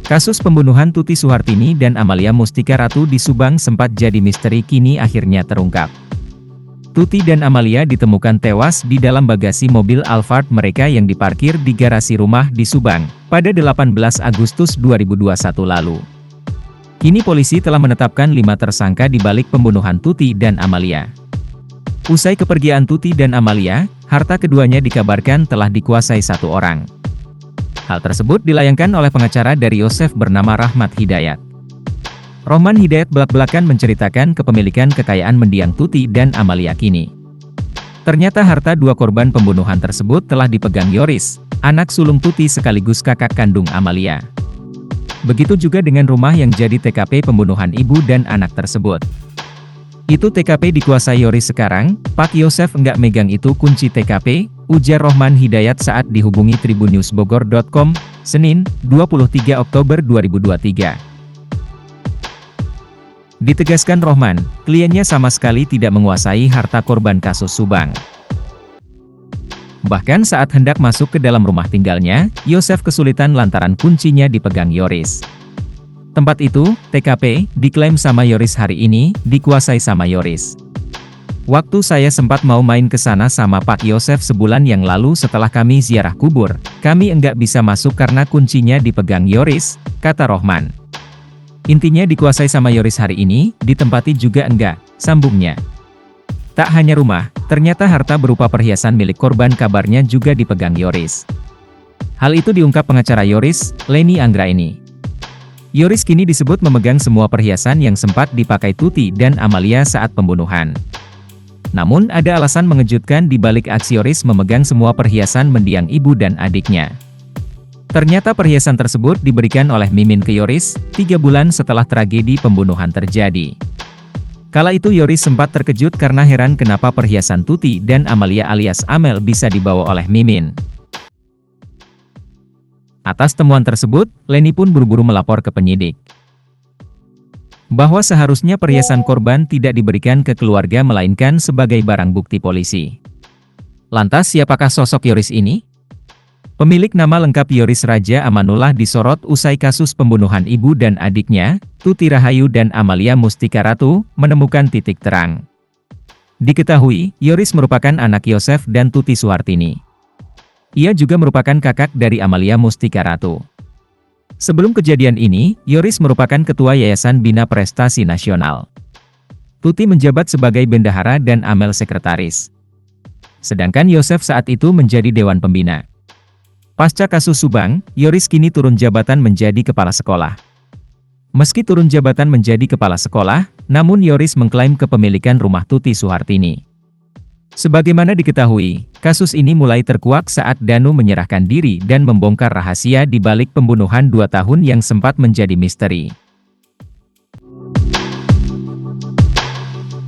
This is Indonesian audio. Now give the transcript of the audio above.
Kasus pembunuhan Tuti Suhartini dan Amalia Mustika Ratu di Subang sempat jadi misteri, kini akhirnya terungkap. Tuti dan Amalia ditemukan tewas di dalam bagasi mobil Alphard mereka yang diparkir di garasi rumah di Subang, pada 18 Agustus 2021 lalu. Kini polisi telah menetapkan 5 tersangka di balik pembunuhan Tuti dan Amalia. Usai kepergian Tuti dan Amalia, harta keduanya dikabarkan telah dikuasai satu orang. Hal tersebut dilayangkan oleh pengacara dari Yosef bernama Rahmat Hidayat. Rohman Hidayat belak-belakan menceritakan kepemilikan kekayaan mendiang Tuti dan Amalia kini. Ternyata harta dua korban pembunuhan tersebut telah dipegang Yoris, anak sulung Tuti sekaligus kakak kandung Amalia. Begitu juga dengan rumah yang jadi TKP pembunuhan ibu dan anak tersebut. Itu TKP dikuasai Yoris sekarang, Pak Yosef enggak megang itu kunci TKP, ujar Rohman Hidayat saat dihubungi tribunnewsbogor.com, Senin, 23 Oktober 2023. Ditegaskan Rohman, kliennya sama sekali tidak menguasai harta korban kasus Subang. Bahkan saat hendak masuk ke dalam rumah tinggalnya, Yosef kesulitan lantaran kuncinya dipegang Yoris. Tempat itu, TKP, diklaim sama Yoris hari ini, dikuasai sama Yoris. Waktu saya sempat mau main ke sana sama Pak Yosef sebulan yang lalu setelah kami ziarah kubur, kami enggak bisa masuk karena kuncinya dipegang Yoris, kata Rohman. Intinya dikuasai sama Yoris hari ini, ditempati juga enggak, sambungnya. Tak hanya rumah, ternyata harta berupa perhiasan milik korban kabarnya juga dipegang Yoris. Hal itu diungkap pengacara Yoris, Leni Anggraini. Yoris kini disebut memegang semua perhiasan yang sempat dipakai Tuti dan Amalia saat pembunuhan. Namun ada alasan mengejutkan di balik aksi Yoris memegang semua perhiasan mendiang ibu dan adiknya. Ternyata perhiasan tersebut diberikan oleh Mimin ke Yoris, 3 bulan setelah tragedi pembunuhan terjadi. Kala itu Yoris sempat terkejut karena heran kenapa perhiasan Tuti dan Amalia alias Amel bisa dibawa oleh Mimin. Atas temuan tersebut, Leni pun buru-buru melapor ke penyidik. Bahwa seharusnya perhiasan korban tidak diberikan ke keluarga melainkan sebagai barang bukti polisi. Lantas siapakah sosok Yoris ini? Pemilik nama lengkap Yoris Raja Amanullah disorot usai kasus pembunuhan ibu dan adiknya, Tuti Rahayu dan Amalia Mustika Ratu, menemukan titik terang. Diketahui, Yoris merupakan anak Yosef dan Tuti Suhartini. Ia juga merupakan kakak dari Amalia Mustika Ratu. Sebelum kejadian ini, Yoris merupakan ketua Yayasan Bina Prestasi Nasional. Tuti menjabat sebagai bendahara dan Amel sekretaris. Sedangkan Yosef saat itu menjadi dewan pembina. Pasca kasus Subang, Yoris kini turun jabatan menjadi kepala sekolah. Meski turun jabatan menjadi kepala sekolah, namun Yoris mengklaim kepemilikan rumah Tuti Suhartini. Sebagaimana diketahui, kasus ini mulai terkuak saat Danu menyerahkan diri dan membongkar rahasia di balik pembunuhan 2 tahun yang sempat menjadi misteri.